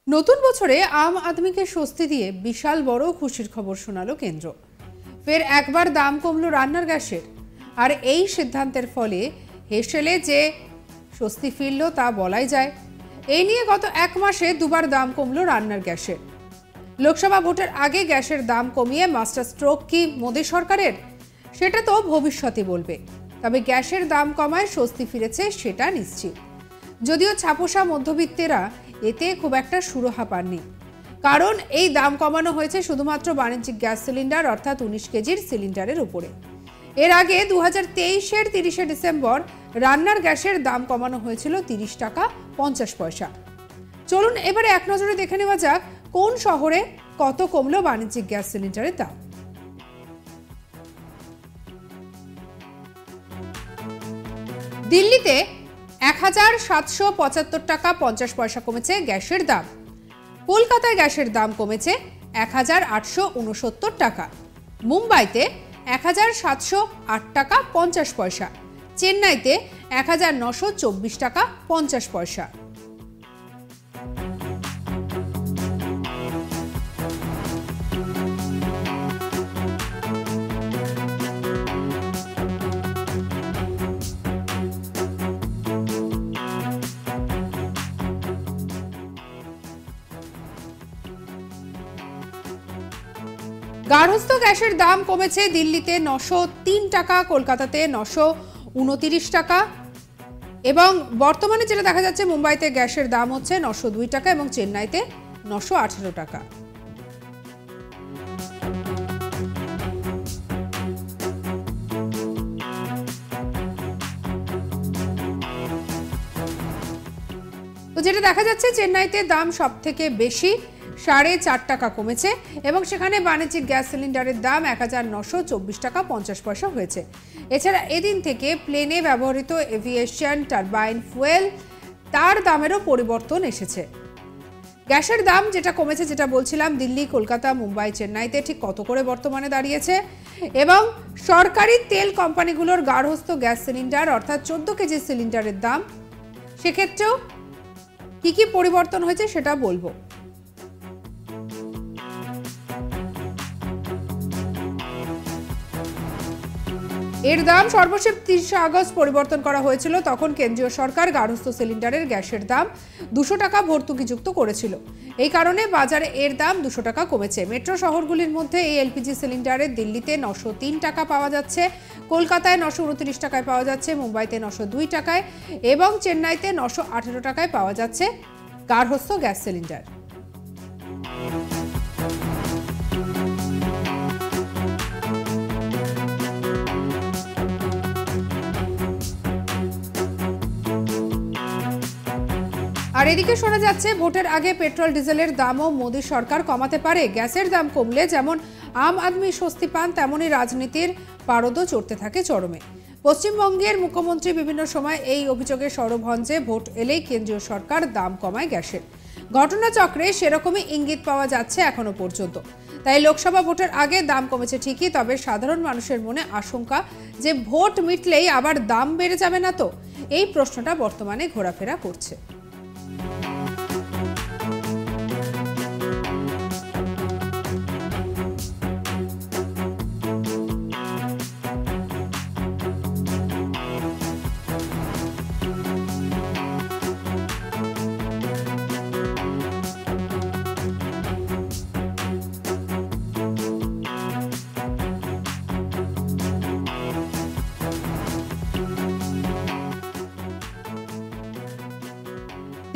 নতুন বছরে আম আদমিকে স্বস্তি দিয়ে বিশাল বড় খুশির খবর শোনালো কেন্দ্র। ফের একবার দাম কমলো রান্নার গ্যাসের। আর এই সিদ্ধান্তের ফলে হেসেলে যে স্বস্তি ফিরল তা বলাই যায়। এই নিয়ে গত এক মাসে দুবার দাম কমলো রান্নার গ্যাসের। লোকসভা ভোটের আগে গ্যাসের দাম কমিয়ে মাস্টার স্ট্রোক কি মোদী সরকারের, সেটা তো ভবিষ্যতে বলবে। তবে গ্যাসের দাম কমায় স্বস্তি ফিরেছে সেটা নিশ্চিত। যদিও ছাপোষা মধ্যবিত্তেরা এতে খুব একটা সুরাহা পাননি, কারণ এই দাম কমানো হয়েছে শুধুমাত্র বাণিজ্যিক গ্যাস সিলিন্ডার অর্থাৎ 19 কেজির সিলিন্ডারের উপরে। এর আগে 2023-এর 30শে ডিসেম্বর রান্নার গ্যাসের দাম কমানো হয়েছিল 30 টাকা 50 পয়সা। চলুন এবারে এক নজরে দেখে নেওয়া যাক কোন শহরে কত কমলো বাণিজ্যিক গ্যাস সিলিন্ডারের দাম। দিল্লিতে 1775 টাকা 50 পয়সা কমেছে গ্যাসের দাম। কলকাতায় গ্যাসের দাম কমেছে 1869 টাকা। মুম্বাইতে 1708 টাকা 50 পয়সা। চেন্নাইতে 1924 টাকা 50 পয়সা। গার্হস্থ গ্যাসের দাম কমেছে দিল্লিতে 903 টাকা, কলকাতাতে 929 টাকা এবং বর্তমানে যেটা দেখা যাচ্ছে মুম্বাইতে গ্যাসের দাম হচ্ছে 902 টাকা এবং চেন্নাইতে 918 টাকা। তো যেটা দেখা যাচ্ছে চেন্নাইতে দাম সব থেকে বেশি, 4.5 টাকা কমেছে এবং সেখানে বাণিজ্যিক গ্যাস সিলিন্ডারের দাম 1924 টাকা 50 পয়সা হয়েছে। এছাড়া এদিন থেকে প্লেনে ব্যবহৃত এভিয়েশন টারবাইন ফুয়েল তার দামেরও পরিবর্তন এসেছে। গ্যাসের দাম যেটা কমেছে, যেটা বলছিলাম, দিল্লি, কলকাতা, মুম্বাই, চেন্নাইতে ঠিক কত করে বর্তমানে দাঁড়িয়েছে এবং সরকারি তেল কোম্পানিগুলোর গার্হস্থ্য গ্যাস সিলিন্ডার অর্থাৎ 14 কেজি সিলিন্ডারের দাম, সেক্ষেত্রেও কি কি পরিবর্তন হয়েছে সেটা বলবো। এর দাম সর্বশেষ 30 আগস্ট পরিবর্তন করা হয়েছিল। তখন কেন্দ্রীয় সরকার গার্হস্থ্য সিলিন্ডারের গ্যাসের দাম 200 টাকা ভর্তুকিযুক্ত করেছিল। এই কারণে বাজারে এর দাম 200 টাকা কমেছে। মেট্রো শহরগুলির মধ্যে এই এলপিজি সিলিন্ডারের দিল্লিতে 903 টাকা পাওয়া যাচ্ছে, কলকাতায় 929 টাকায় পাওয়া যাচ্ছে, মুম্বাইতে 902 টাকায় এবং চেন্নাইতে 918 টাকায় পাওয়া যাচ্ছে গার্হস্থ্য গ্যাস সিলিন্ডার। আর এদিকে শোনা যাচ্ছে ভোটের আগে পেট্রোল ডিজেলের দামও মোদী সরকার কমাতে পারে। গ্যাসের দাম কমলে যেমন আম আদমি স্বস্তি পান, তেমনই রাজনীতির পারদও চড়তে থাকে চরমে। পশ্চিমবঙ্গের মুখ্যমন্ত্রী বিভিন্ন সময় এই অভিযোগে সরব হন যে ভোট এলেই কেন্দ্রীয় সরকার দাম কমায় গ্যাসের। ঘটনাচক্রে সেরকমই ইঙ্গিত পাওয়া যাচ্ছে এখনো পর্যন্ত। তাই লোকসভা ভোটের আগে দাম কমেছে ঠিকই, তবে সাধারণ মানুষের মনে আশঙ্কা যে ভোট মিটলেই আবার দাম বেড়ে যাবে না তো, এই প্রশ্নটা বর্তমানে ঘোরাফেরা করছে।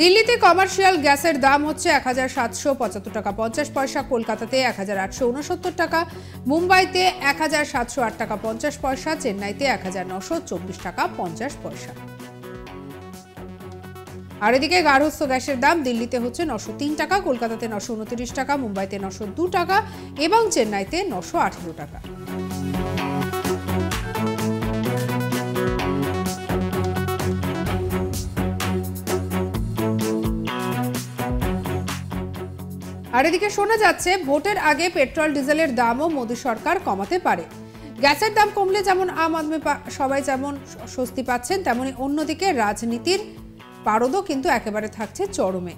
দিল্লিতে কমার্শিয়াল গ্যাসের দাম হচ্ছে 1775 টাকা 50 পয়সা, কলকাতাতে 1869 টাকা, মুম্বাইতে 1708 টাকা 50 পয়সা, চেন্নাইতে 1924 টাকা 50 পয়সা। আর এদিকে গার্হস্থ্য গ্যাসের দাম দিল্লিতে হচ্ছে 903 টাকা, কলকাতাতে 929 টাকা, মুম্বাইতে 902 টাকা এবং চেন্নাইতে 918 টাকা। আর এদিকে শোনা যাচ্ছে ভোটের আগে পেট্রোল ডিজেলের দামও মোদী সরকার কমাতে পারে। গ্যাসের দাম কমলে যেমন আম আদমি সবাই যেমন স্বস্তি পাচ্ছেন, তেমনি অন্যদিকে রাজনীতির পারদও কিন্তু একেবারে থাকছে চরমে।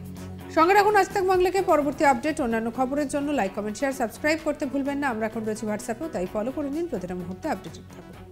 সঙ্গে রাখুন আজ তাক বাংলাকে। পরবর্তী আপডেট অন্যান্য খবরের জন্য লাইক, কমেন্ট, শেয়ার, সাবস্ক্রাইব করতে ভুলবেন না। আমরা এখন রয়েছি হোয়াটসঅ্যাপেও, তাই ফলো করে নিন। প্রতিটা মুহূর্তে আপডেটেড থাকুন।